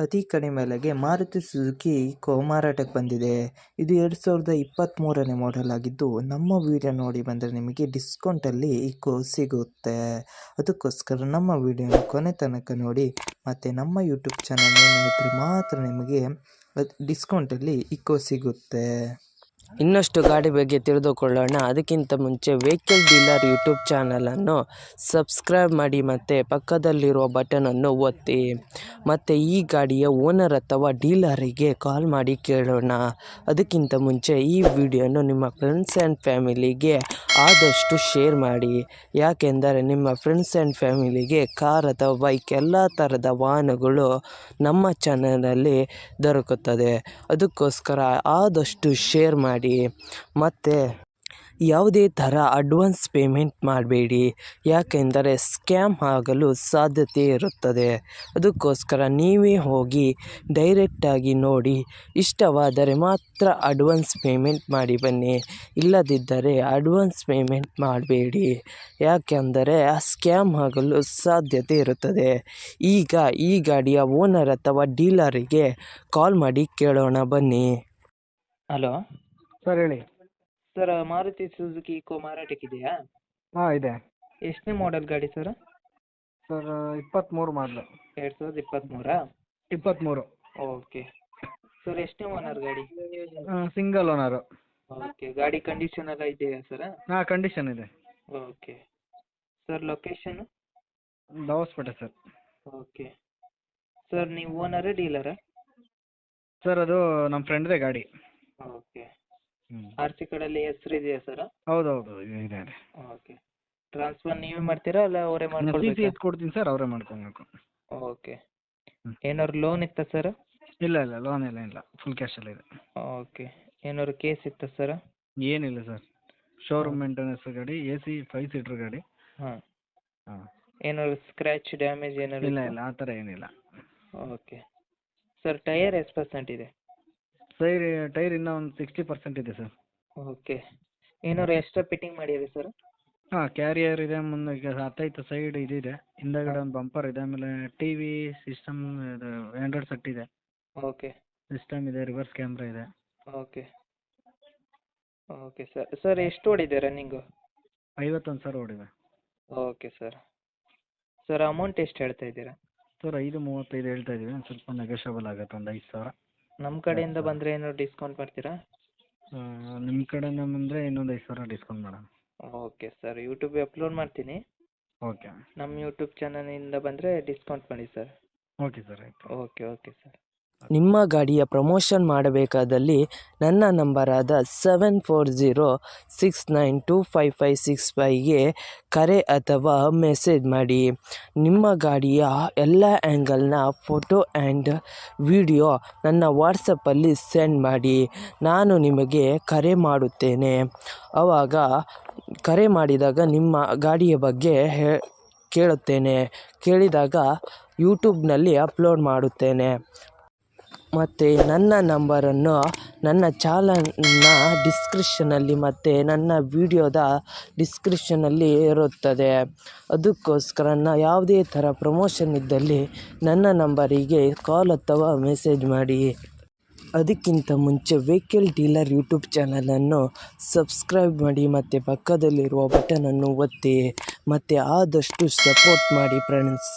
ಅತಿ ಕಡಿಮೆ ಬೆಲೆಗೆ ಮಾರುತಿ ಸುಜುಕಿ ಈಕೋ ಮಾರಾಟಕ್ಕೆ ಬಂದಿದೆ. ಇದು 2023ನೇ ಮಾಡೆಲ್ ಆಗಿದ್ದು, ನಮ್ಮ ವಿಡಿಯೋ ನೋಡಿ ಬಂದರೆ ನಿಮಗೆ ಡಿಸ್ಕೌಂಟಲ್ಲಿ ಈಕೋ ಸಿಗುತ್ತೆ. ಅದಕ್ಕೋಸ್ಕರ ನಮ್ಮ ವಿಡಿಯೋನ ಕೊನೆ ತನಕ ನೋಡಿ ಮತ್ತು ನಮ್ಮ ಯೂಟ್ಯೂಬ್ ಚಾನಲ್ ಇದ್ದರೆ ಮಾತ್ರ ನಿಮಗೆ ಡಿಸ್ಕೌಂಟಲ್ಲಿ ಈಕೋ ಸಿಗುತ್ತೆ. ಇನ್ನಷ್ಟು ಗಾಡಿ ಬಗ್ಗೆ ತಿಳಿದುಕೊಳ್ಳೋಣ. ಅದಕ್ಕಿಂತ ಮುಂಚೆ ವೆಹಿಕಲ್ ಡೀಲರ್ ಯೂಟ್ಯೂಬ್ ಚಾನಲನ್ನು ಸಬ್ಸ್ಕ್ರೈಬ್ ಮಾಡಿ ಮತ್ತು ಪಕ್ಕದಲ್ಲಿರುವ ಬಟನನ್ನು ಒತ್ತಿ. ಮತ್ತು ಈ ಗಾಡಿಯ ಓನರ್ ಅಥವಾ ಡೀಲರಿಗೆ ಕಾಲ್ ಮಾಡಿ ಕೇಳೋಣ. ಅದಕ್ಕಿಂತ ಮುಂಚೆ ಈ ವಿಡಿಯೋನು ನಿಮ್ಮ ಫ್ರೆಂಡ್ಸ್ ಆ್ಯಂಡ್ ಫ್ಯಾಮಿಲಿಗೆ ಆದಷ್ಟು ಶೇರ್ ಮಾಡಿ. ಯಾಕೆಂದರೆ ನಿಮ್ಮ ಫ್ರೆಂಡ್ಸ್ ಆ್ಯಂಡ್ ಫ್ಯಾಮಿಲಿಗೆ ಕಾರ್ ಅಥವಾ ಬೈಕ್ ಎಲ್ಲ ಥರದ ವಾಹನಗಳು ನಮ್ಮ ಚಾನಲಲ್ಲಿ ದೊರಕುತ್ತದೆ. ಅದಕ್ಕೋಸ್ಕರ ಆದಷ್ಟು ಶೇರ್ ಮಾಡಿ. ಮತ್ತು ಯಾವುದೇ ಥರ ಅಡ್ವಾನ್ಸ್ ಪೇಮೆಂಟ್ ಮಾಡಬೇಡಿ, ಯಾಕೆಂದರೆ ಸ್ಕ್ಯಾಮ್ ಆಗಲು ಸಾಧ್ಯತೆ ಇರುತ್ತದೆ. ಅದಕ್ಕೋಸ್ಕರ ನೀವೇ ಹೋಗಿ ಡೈರೆಕ್ಟಾಗಿ ನೋಡಿ, ಇಷ್ಟವಾದರೆ ಮಾತ್ರ ಅಡ್ವಾನ್ಸ್ ಪೇಮೆಂಟ್ ಮಾಡಿ ಬನ್ನಿ. ಇಲ್ಲದಿದ್ದರೆ ಅಡ್ವಾನ್ಸ್ ಪೇಮೆಂಟ್ ಮಾಡಬೇಡಿ, ಯಾಕೆಂದರೆ ಸ್ಕ್ಯಾಮ್ ಆಗಲು ಸಾಧ್ಯತೆ ಇರುತ್ತದೆ. ಈಗ ಈ ಗಾಡಿಯ ಓನರ್ ಅಥವಾ ಡೀಲರಿಗೆ ಕಾಲ್ ಮಾಡಿ ಕೇಳೋಣ ಬನ್ನಿ. ಹಲೋ ಸರ್ ಹೇಳಿ. ಸರ್, ಮಾರುತಿ ಸುಜುಕಿ ಈಕೋ ಮಾರಾಟಕ್ಕಿದೆಯಾ? ಹಾಂ ಇದೆ. ಎಷ್ಟನೇ ಮಾಡೆಲ್ ಗಾಡಿ ಸರ್? ಸರ್ 23 ಮಾಡಲು. 2023? 23. ಓಕೆ ಸರ್, ಎಷ್ಟನೇ ಓನರ್ ಗಾಡಿ? Single owner. ಓಕೆ, ಗಾಡಿ ಕಂಡೀಷನ್ ಎಲ್ಲ ಇದೆಯಾ ಸರ್? ಹಾಂ ಕಂಡೀಷನ್ ಇದೆ. Okay sir, location? Dabaspet sir. Okay sir, ನೀವು ಓನರಾ ಡೀಲರಾ? ಸರ್ ಅದು ನಮ್ಮ ಫ್ರೆಂಡ್ದೇ ಗಾಡಿ. ಓಕೆ. ಆರ್ ಸಿ ಕಾರ್ಡಲ್ಲಿ ಹೆಸರು ಇದೆಯಾ ಸರ್? ಹೌದೌದು ಇದೆ. ಓಕೆ. ಟ್ರಾನ್ಸ್ಫರ್ ನೀವೇ ಮಾಡ್ತೀರಾ ಅಲ್ಲ ಅವರೇ ಸಿ ಮಾಡ್ಕೊಳ್ಬೇಕಾ? ಎತ್ ಕೊಡ್ತೀನಿ ಸರ್, ಅವರೇ ಮಾಡ್ಕೊಬೇಕು. ಓಕೆ. ಏನಾದ್ರು ಲೋನ್ ಇತ್ತಾ ಸರ್? ಇಲ್ಲ ಲೋನ್ ಇಲ್ಲ, ಫುಲ್ ಕ್ಯಾಶಲ್ಲಿ ಇದೆ. ಓಕೆ. ಏನಾದ್ರು ಕೇಸ್ ಇತ್ತಾ ಸರ್? ಏನಿಲ್ಲ ಸರ್, ಶೋರೂಮ್ ಮೇಂಟೆನೆನ್ಸ್ ಗಾಡಿ, AC 5 ಸೀಟ್ರ್ ಗಾಡಿ. ಹಾಂ. ಹಾಂ. ಏನಾದ್ರು ಸ್ಕ್ರ್ಯಾಚ್ ಡ್ಯಾಮೇಜ್ ಏನಾದ್ರು? ಇಲ್ಲ ಆ ಥರ ಏನಿಲ್ಲ. ಓಕೆ ಸರ್, ಟೈರ್ ಎಷ್ಟು ಪರ್ಸೆಂಟ್ ಇದೆ? ಟೈರ್ ಇನ್ನೂ ಒಂದು 60% ಇದೆ ಸರ್. ಓಕೆ. ಏನಾದ್ರು ಎಕ್ಸ್ಟ್ರಾ ಫಿಟ್ಟಿಂಗ್ ಮಾಡಿರಿ ಸರ್? ಹಾಂ, ಕ್ಯಾರಿಯರ್ ಇದೆ, ಮುಂದೆ ಹತ್ತೈತೆ ಸೈಡ್ ಇದಿದೆ, ಹಿಂದಗಡೆ ಒಂದು ಬಂಪರ್ ಇದೆ, ಆಮೇಲೆ TV ಸಿಸ್ಟಮ್ ಇದು ಆ್ಯಂಡ್ರಾಯ್ಡ್ ಸೆಟ್ ಇದೆ. ಓಕೆ. ಸಿಸ್ಟಮ್ ಇದೆ, ರಿವರ್ಸ್ ಕ್ಯಾಮ್ರಾ ಇದೆ. Okay okay sir. ಸರ್, ಎಷ್ಟು ಓಡಿದೆ ರನ್ನಿಂಗು? 51,000 ಓಡಿದೆ. Okay sir. ಸರ್, ಅಮೌಂಟ್ ಎಷ್ಟು ಹೇಳ್ತಾ ಇದ್ದೀರಾ? ಸರ್ 535 ಹೇಳ್ತಾ ಇದ್ದೀವಿ, ಒಂದು ಸ್ವಲ್ಪ ನೆಗೋಷಿಯಬಲ್ ಆಗುತ್ತೆ, ಒಂದು 5,000. ನಮ್ಮ ಕಡೆಯಿಂದ ಬಂದರೆ ಏನಾದ್ರು ಡಿಸ್ಕೌಂಟ್ ಮಾಡ್ತೀರಾ? ನಿಮ್ಮ ಕಡೆಯಿಂದ ಬಂದರೆ ಇನ್ನೊಂದು 5,000 ಡಿಸ್ಕೌಂಟ್ ಮಾಡೋಣ. ಓಕೆ ಸರ್, ಯೂಟ್ಯೂಬಿಗೆ ಅಪ್ಲೋಡ್ ಮಾಡ್ತೀನಿ. ಓಕೆ. ನಮ್ಮ ಯೂಟ್ಯೂಬ್ ಚಾನಲಿಂದ ಬಂದರೆ ಡಿಸ್ಕೌಂಟ್ ಮಾಡಿ ಸರ್. ಓಕೆ ಸರ್, ಆಯಿತು. Okay sir. ನಿಮ್ಮ ಗಾಡಿಯ ಪ್ರಮೋಷನ್ ಮಾಡಬೇಕಾದಲ್ಲಿ ನನ್ನ ನಂಬರಾದ 7406925565ಗೆ ಕರೆ ಅಥವಾ ಮೆಸೇಜ್ ಮಾಡಿ. ನಿಮ್ಮ ಗಾಡಿಯ ಎಲ್ಲ ಆ್ಯಂಗಲ್ನ ಫೋಟೋ ಆ್ಯಂಡ್ ವಿಡಿಯೋ ನನ್ನ ವಾಟ್ಸಪ್ಪಲ್ಲಿ ಸೆಂಡ್ ಮಾಡಿ. ನಾನು ನಿಮಗೆ ಕರೆ ಮಾಡುತ್ತೇನೆ. ಆವಾಗ ಕರೆ ಮಾಡಿದಾಗ ನಿಮ್ಮ ಗಾಡಿಯ ಬಗ್ಗೆ ಕೇಳಿದಾಗ ಯೂಟ್ಯೂಬ್ನಲ್ಲಿ ಅಪ್ಲೋಡ್ ಮಾಡುತ್ತೇನೆ. ಮತ್ತು ನನ್ನ ನಂಬರನ್ನು ನನ್ನ ಚಾನಲ್ನ ಡಿಸ್ಕ್ರಿಪ್ಷನಲ್ಲಿ ಮತ್ತು ನನ್ನ ವಿಡಿಯೋದ ಡಿಸ್ಕ್ರಿಪ್ಷನಲ್ಲಿ ಇರುತ್ತದೆ. ಅದಕ್ಕೋಸ್ಕರ ಯಾವುದೇ ಥರ ಪ್ರಮೋಷನ್ ಇದ್ದಲ್ಲಿ ನನ್ನ ನಂಬರಿಗೆ ಕಾಲ್ ಅಥವಾ ಮೆಸೇಜ್ ಮಾಡಿ. ಅದಕ್ಕಿಂತ ಮುಂಚೆ ವೆಹಿಕಲ್ ಡೀಲರ್ ಯೂಟ್ಯೂಬ್ ಚಾನಲನ್ನು ಸಬ್ಸ್ಕ್ರೈಬ್ ಮಾಡಿ ಮತ್ತು ಪಕ್ಕದಲ್ಲಿರುವ ಬಟನನ್ನು ಒತ್ತಿ ಮತ್ತು ಆದಷ್ಟು ಸಪೋರ್ಟ್ ಮಾಡಿ ಫ್ರೆಂಡ್ಸ್.